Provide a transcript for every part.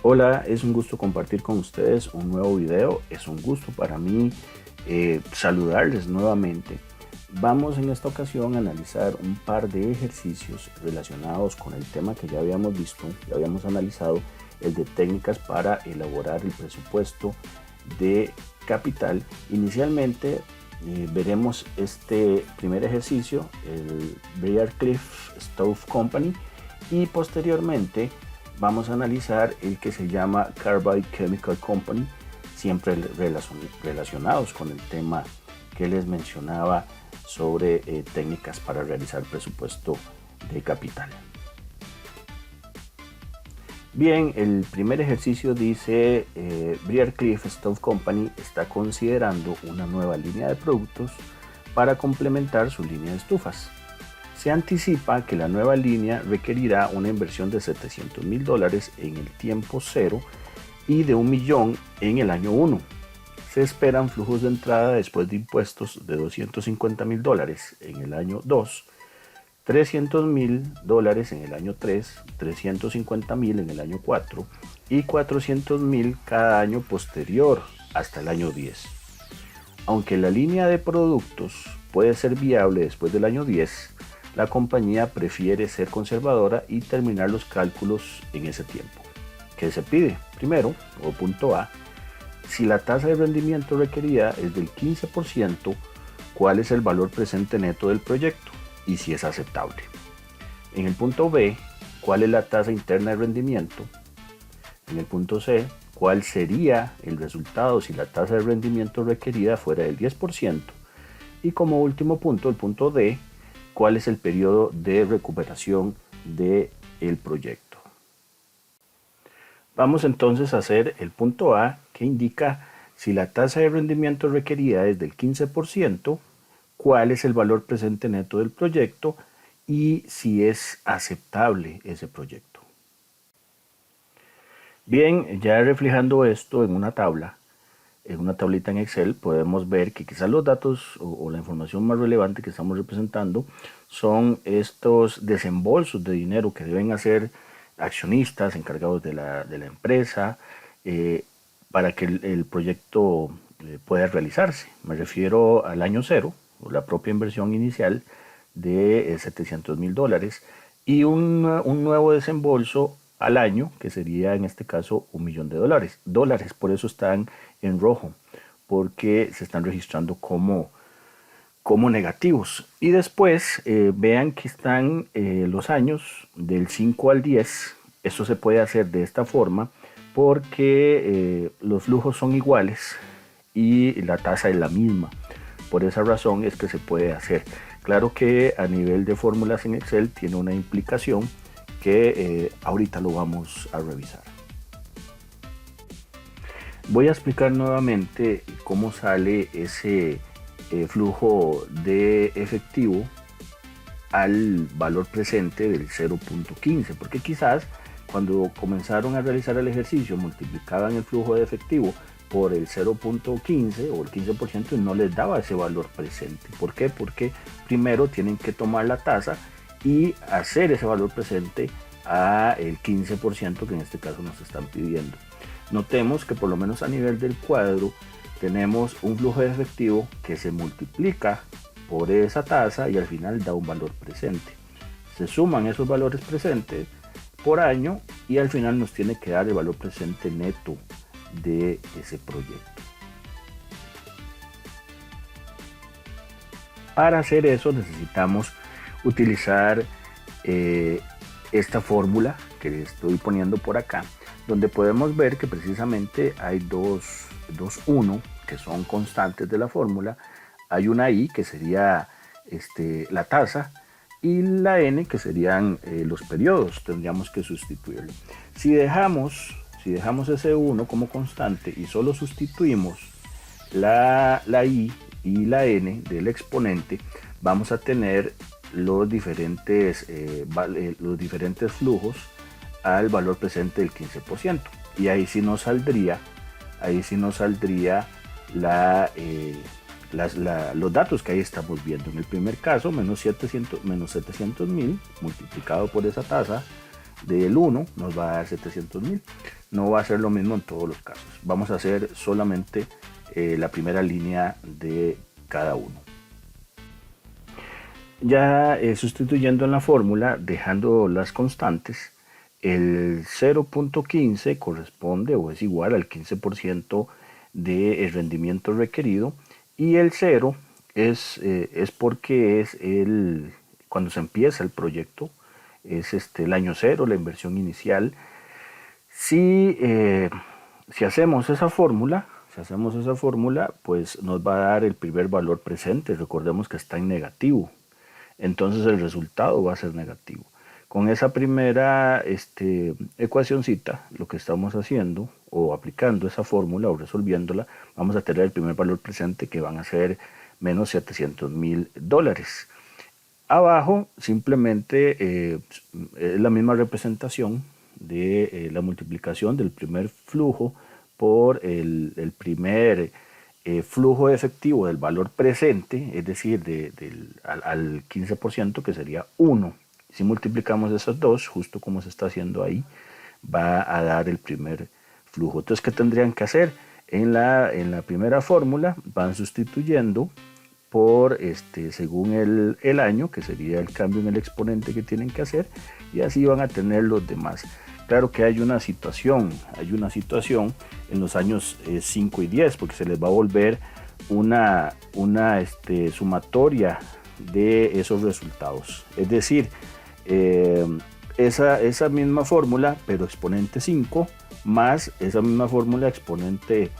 Hola, es un gusto compartir con ustedes un nuevo video. Es un gusto para mí saludarles nuevamente. Vamos en esta ocasión a analizar un par de ejercicios relacionados con el tema que ya habíamos visto, ya habíamos analizado, el de técnicas para elaborar el presupuesto de capital. Inicialmente veremos este primer ejercicio, el Briarcliff Stove Company, y posteriormente vamos a analizar el que se llama Carbide Chemical Company, siempre relacionados con el tema que les mencionaba sobre técnicas para realizar presupuesto de capital. Bien, el primer ejercicio dice Briarcliff Stove Company está considerando una nueva línea de productos para complementar su línea de estufas. Se anticipa que la nueva línea requerirá una inversión de $700,000 en el tiempo cero y de $1 millón en el año 1. Se esperan flujos de entrada después de impuestos de $250,000 en el año 2, $300,000 en el año 3, $350,000 en el año 4 y $400,000 cada año posterior hasta el año 10. Aunque la línea de productos puede ser viable después del año 10, la compañía prefiere ser conservadora y terminar los cálculos en ese tiempo. ¿Qué se pide? Primero, o punto A, si la tasa de rendimiento requerida es del 15%, ¿cuál es el valor presente neto del proyecto y si es aceptable? En el punto B, ¿cuál es la tasa interna de rendimiento? En el punto C, ¿cuál sería el resultado si la tasa de rendimiento requerida fuera del 10%? Y como último punto, el punto D, ¿cuál es el periodo de recuperación del proyecto? Vamos entonces a hacer el punto A, que indica si la tasa de rendimiento requerida es del 15%, cuál es el valor presente neto del proyecto y si es aceptable ese proyecto. Bien, ya reflejando esto en una tabla, en una tablita en Excel, podemos ver que quizás los datos o la información más relevante que estamos representando son estos desembolsos de dinero que deben hacer accionistas encargados de la empresa para que el proyecto pueda realizarse. Me refiero al año cero, o la propia inversión inicial de $700,000 y un nuevo desembolso al año, que sería en este caso $1 millón. Por eso están en rojo, porque se están registrando como negativos. Y después vean que están los años del 5 al 10. Esto se puede hacer de esta forma porque los flujos son iguales y la tasa es la misma. Por esa razón es que se puede hacer. Claro que a nivel de fórmulas en Excel tiene una implicación que ahorita lo vamos a revisar. Voy a explicar nuevamente cómo sale ese flujo de efectivo al valor presente del 0.15, porque quizás cuando comenzaron a realizar el ejercicio multiplicaban el flujo de efectivo por el 0.15 o el 15% y no les daba ese valor presente. ¿Por qué? Porque primero tienen que tomar la tasa y hacer ese valor presente a el 15% que en este caso nos están pidiendo. Notemos que por lo menos a nivel del cuadro tenemos un flujo de efectivo que se multiplica por esa tasa y al final da un valor presente. Se suman esos valores presentes por año y al final nos tiene que dar el valor presente neto de ese proyecto. Para hacer eso necesitamos utilizar esta fórmula que les estoy poniendo por acá, donde podemos ver que precisamente hay dos 1 que son constantes de la fórmula, hay una I que sería la tasa y la N que serían los periodos. Tendríamos que sustituirlo. Si dejamos ese 1 como constante y solo sustituimos la I y la N del exponente, vamos a tener los diferentes flujos al valor presente del 15%. Y ahí sí nos saldría los datos que ahí estamos viendo. En el primer caso, menos 700,000 multiplicado por esa tasa del 1 nos va a dar 700,000. no va a ser lo mismo en todos los casos. Vamos a hacer solamente la primera línea de cada uno. Ya sustituyendo en la fórmula, dejando las constantes, el 0.15 corresponde o es igual al 15% del rendimiento requerido, y el 0 es porque es cuando se empieza el proyecto, es el año 0, la inversión inicial. Si hacemos esa fórmula, pues nos va a dar el primer valor presente. Recordemos que está en negativo, entonces el resultado va a ser negativo. Con esa primera ecuacioncita, lo que estamos haciendo, o aplicando esa fórmula o resolviéndola, vamos a tener el primer valor presente, que van a ser menos $700,000. Abajo simplemente es la misma representación de la multiplicación del primer flujo por el primer flujo efectivo del valor presente, es decir, al 15%, que sería 1. Si multiplicamos esos dos, justo como se está haciendo ahí, va a dar el primer flujo. Entonces, ¿qué tendrían que hacer? En la primera fórmula van sustituyendo por según el año, que sería el cambio en el exponente que tienen que hacer, y así van a tener los demás. Claro que hay una situación en los años 5 y 10, porque se les va a volver una sumatoria de esos resultados. Es decir, esa misma fórmula, pero exponente 5, más esa misma fórmula exponente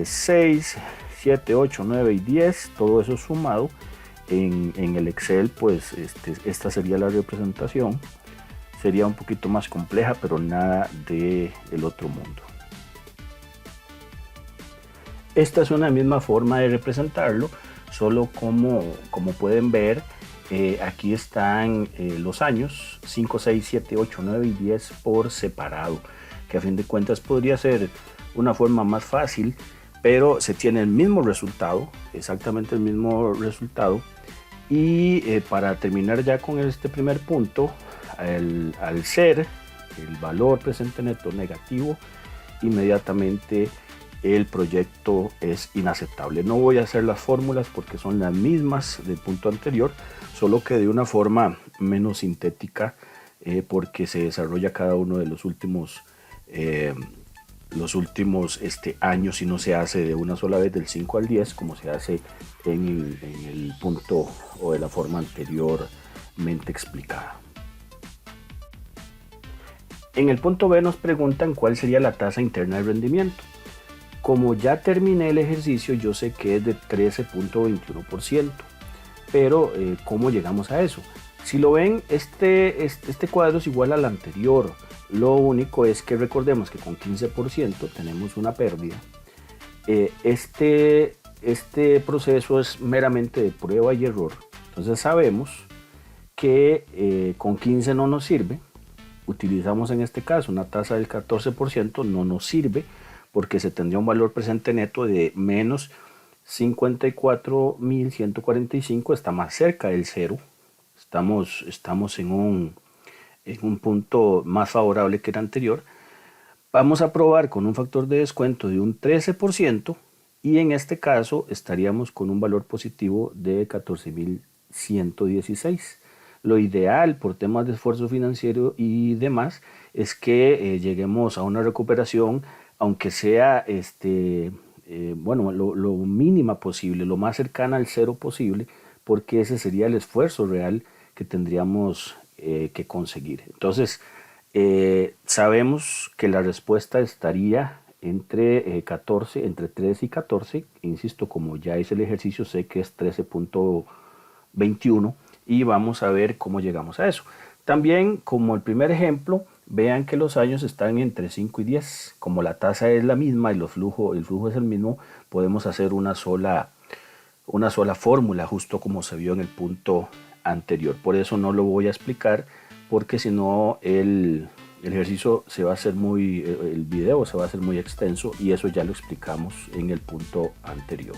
6, 7, 8, 9 y 10, todo eso sumado en el Excel, pues esta sería la representación. Sería un poquito más compleja, pero nada del otro mundo. Esta es una misma forma de representarlo, solo como pueden ver, aquí están los años 5, 6, 7, 8, 9 y 10 por separado, que a fin de cuentas podría ser una forma más fácil, pero se tiene el mismo resultado, exactamente el mismo resultado. Y para terminar ya con este primer punto, al ser el valor presente neto negativo, inmediatamente el proyecto es inaceptable. No voy a hacer las fórmulas porque son las mismas del punto anterior, solo que de una forma menos sintética, porque se desarrolla cada uno de los últimos años, y no se hace de una sola vez del 5 al 10 como se hace en el punto o de la forma anteriormente explicada. En el punto B nos preguntan cuál sería la tasa interna de rendimiento. Como ya terminé el ejercicio, yo sé que es de 13.21%, pero ¿cómo llegamos a eso? Si lo ven, este cuadro es igual al anterior. Lo único es que recordemos que con 15% tenemos una pérdida. Este proceso es meramente de prueba y error. Entonces sabemos que con 15 no nos sirve. Utilizamos en este caso una tasa del 14%, no nos sirve porque se tendría un valor presente neto de menos 54.145, está más cerca del cero. Estamos en un punto más favorable que el anterior. Vamos a probar con un factor de descuento de un 13%, y en este caso estaríamos con un valor positivo de 14.116. Lo ideal por temas de esfuerzo financiero y demás es que lleguemos a una recuperación, aunque sea lo mínima posible, lo más cercana al cero posible, porque ese sería el esfuerzo real que tendríamos que conseguir. Entonces, sabemos que la respuesta estaría entre 13 y 14. Insisto, como ya hice el ejercicio, sé que es 13.21, y vamos a ver cómo llegamos a eso. También, como el primer ejemplo, vean que los años están entre 5 y 10. Como la tasa es la misma y el flujo es el mismo, podemos hacer una sola fórmula, justo como se vio en el punto anterior. Por eso no lo voy a explicar, porque si no el ejercicio se va a hacer el video se va a hacer muy extenso, y eso ya lo explicamos en el punto anterior.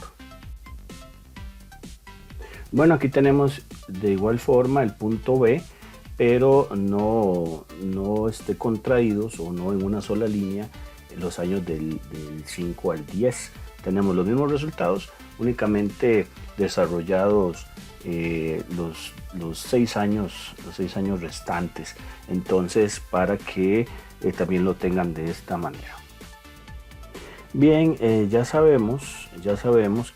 Bueno, aquí tenemos de igual forma el punto B, pero no contraídos o no en una sola línea en los años del 5 al 10. Tenemos los mismos resultados, únicamente desarrollados los 6 años restantes. Entonces, para que también lo tengan de esta manera. Bien, ya sabemos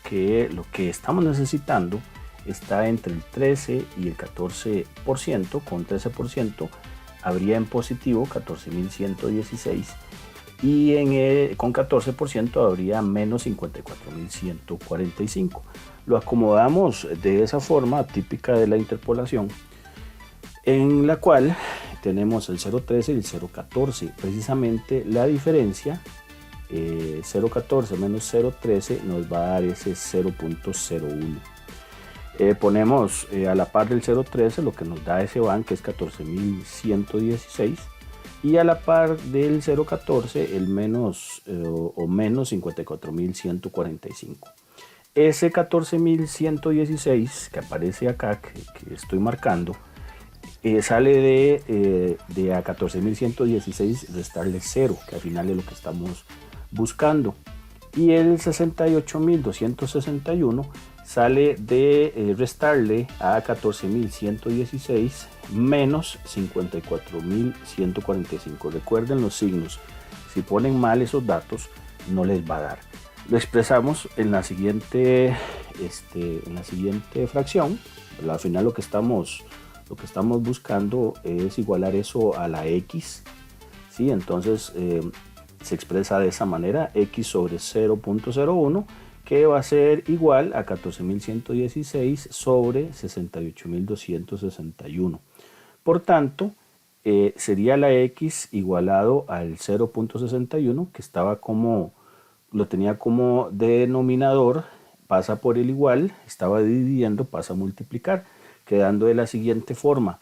que lo que estamos necesitando está entre el 13 y el 14%. Con 13% habría en positivo 14.116 y con 14% habría menos 54.145. Lo acomodamos de esa forma típica de la interpolación, en la cual tenemos el 0.13 y el 0.14. Precisamente la diferencia, 0.14 menos 0.13 nos va a dar ese 0.01. Ponemos a la par del 0.13 lo que nos da ese van, que es 14.116, y a la par del 0.14 el menos o menos 54.145. Ese 14.116 que aparece acá, que estoy marcando, sale de a 14.116 restarle 0, que al final es lo que estamos buscando. Y el 68.261 sale de restarle a 14.116 menos 54.145. Recuerden los signos, si ponen mal esos datos no les va a dar. Lo expresamos en la siguiente fracción. Al final lo que estamos buscando es igualar eso a la x, ¿sí? Entonces se expresa de esa manera: x sobre 0.01, que va a ser igual a 14.116 sobre 68.261. Por tanto, sería la x igualado al 0.61, que lo tenía como denominador, pasa por el igual, estaba dividiendo, pasa a multiplicar, quedando de la siguiente forma.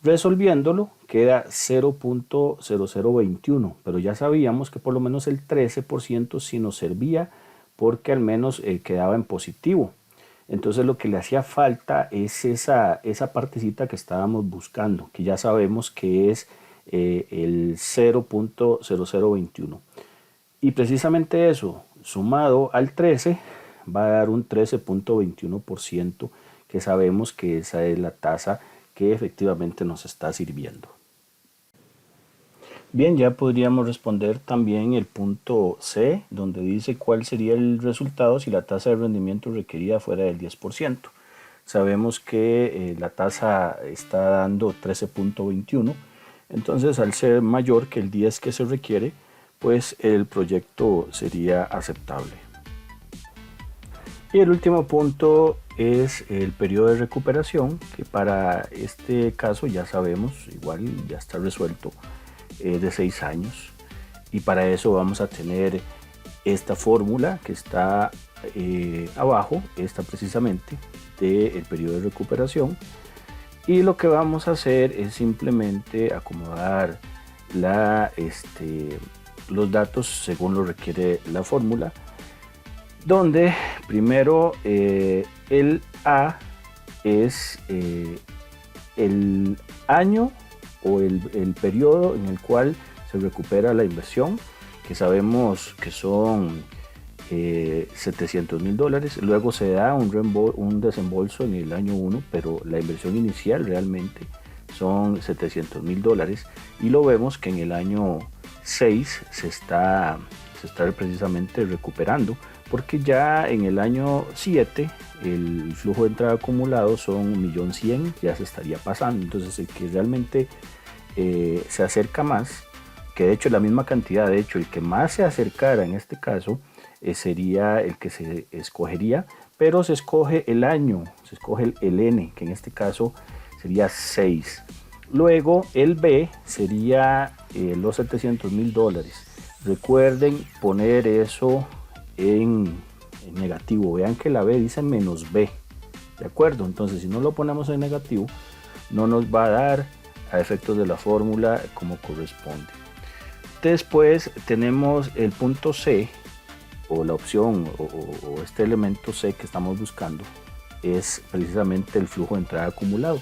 Resolviéndolo queda 0.0021, pero ya sabíamos que por lo menos el 13% sí nos servía, porque al menos quedaba en positivo. Entonces lo que le hacía falta es esa partecita que estábamos buscando, que ya sabemos que es el 0.0021. Y precisamente eso, sumado al 13, va a dar un 13.21%, que sabemos que esa es la tasa que efectivamente nos está sirviendo. Bien, ya podríamos responder también el punto C, donde dice cuál sería el resultado si la tasa de rendimiento requerida fuera del 10%. Sabemos que la tasa está dando 13.21, entonces al ser mayor que el 10 que se requiere, pues el proyecto sería aceptable. Y el último punto es el periodo de recuperación, que para este caso ya sabemos, igual ya está resuelto, de 6 años. Y para eso vamos a tener esta fórmula que está abajo, esta precisamente, del periodo de recuperación. Y lo que vamos a hacer es simplemente acomodar los datos según lo requiere la fórmula, donde primero el A es el año o el periodo en el cual se recupera la inversión, que sabemos que son $700,000. Luego se da un desembolso en el año 1, pero la inversión inicial realmente son $700,000, y lo vemos que en el año 6 se está precisamente recuperando, porque ya en el año 7 el flujo de entrada acumulado son 1.100.000, ya se estaría pasando. Entonces el que realmente se acerca más, que de hecho es la misma cantidad, de hecho el que más se acercara en este caso sería el que se escogería, pero se escoge el año, se escoge el N, que en este caso sería 6. Luego el B sería los $700,000. Recuerden poner eso en negativo. Vean que la B dice menos B, ¿de acuerdo? Entonces si no lo ponemos en negativo, no nos va a dar a efectos de la fórmula como corresponde. Después tenemos el punto C, o la opción o este elemento C que estamos buscando, es precisamente el flujo de entrada acumulado.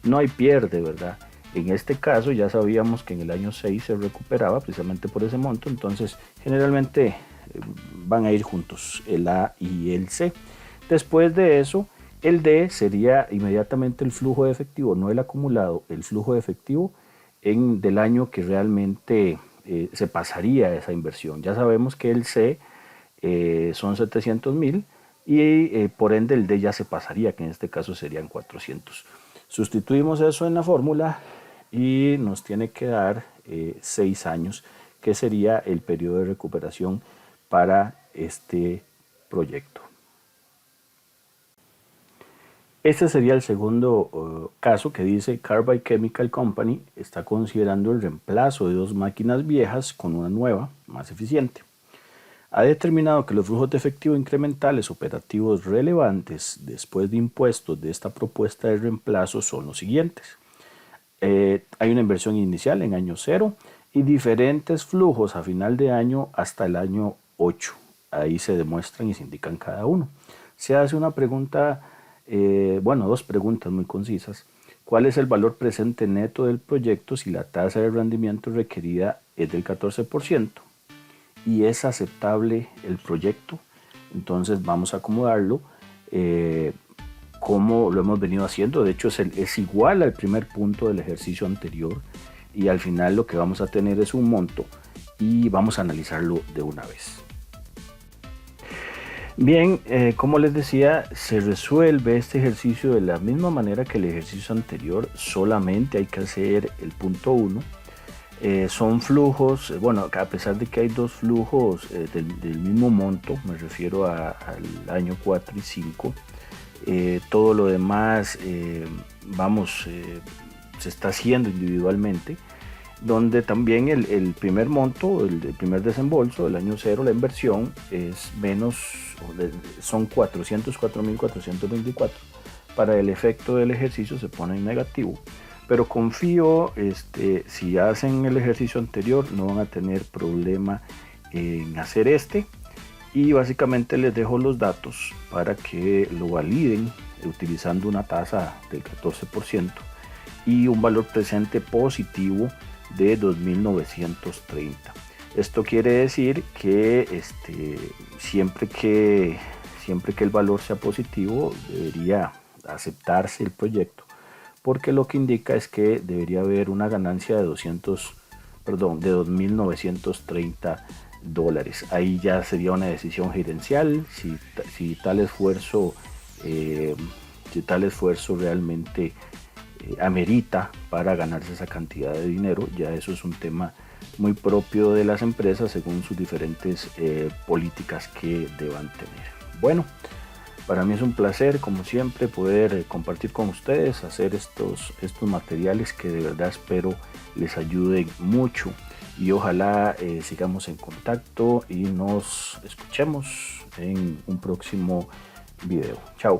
No hay pierde, ¿verdad? En este caso ya sabíamos que en el año 6 se recuperaba precisamente por ese monto, entonces generalmente van a ir juntos el A y el C. Después de eso, el D sería inmediatamente el flujo de efectivo, no el acumulado, el flujo de efectivo del año que realmente se pasaría esa inversión. Ya sabemos que el C son 700,000 y por ende el D ya se pasaría, que en este caso serían 400. Sustituimos eso en la fórmula y nos tiene que dar 6 años, que sería el periodo de recuperación para este proyecto. Este sería el segundo caso que dice Carbide Chemical Company está considerando el reemplazo de 2 máquinas viejas con una nueva, más eficiente. Ha determinado que los flujos de efectivo incrementales operativos relevantes después de impuestos de esta propuesta de reemplazo son los siguientes. Hay una inversión inicial en año 0 y diferentes flujos a final de año hasta el año 8. Ahí se demuestran y se indican cada uno. Se hace una pregunta, dos preguntas muy concisas. ¿Cuál es el valor presente neto del proyecto si la tasa de rendimiento requerida es del 14%? Y es aceptable el proyecto, entonces vamos a acomodarlo como lo hemos venido haciendo. De hecho es igual al primer punto del ejercicio anterior y al final lo que vamos a tener es un monto y vamos a analizarlo de una vez. Bien, como les decía, se resuelve este ejercicio de la misma manera que el ejercicio anterior, solamente hay que hacer el punto 1. Son flujos, bueno, a pesar de que hay 2 flujos del mismo monto, me refiero al año 4 y 5, todo lo demás, se está haciendo individualmente, donde también el primer monto, el primer desembolso del año 0, la inversión, es menos, son 404.424. Para el efecto del ejercicio se pone en negativo. Pero confío, si hacen el ejercicio anterior no van a tener problema en hacer este. Y básicamente les dejo los datos para que lo validen utilizando una tasa del 14% y un valor presente positivo de 2.930. Esto quiere decir que siempre que el valor sea positivo debería aceptarse el proyecto, porque lo que indica es que debería haber una ganancia de 2.930 dólares. Ahí ya sería una decisión gerencial si tal esfuerzo realmente amerita para ganarse esa cantidad de dinero. Ya eso es un tema muy propio de las empresas según sus diferentes políticas que deban tener. Bueno, para mí es un placer, como siempre, poder compartir con ustedes, hacer estos materiales que de verdad espero les ayuden mucho y ojalá sigamos en contacto y nos escuchemos en un próximo video. Chao.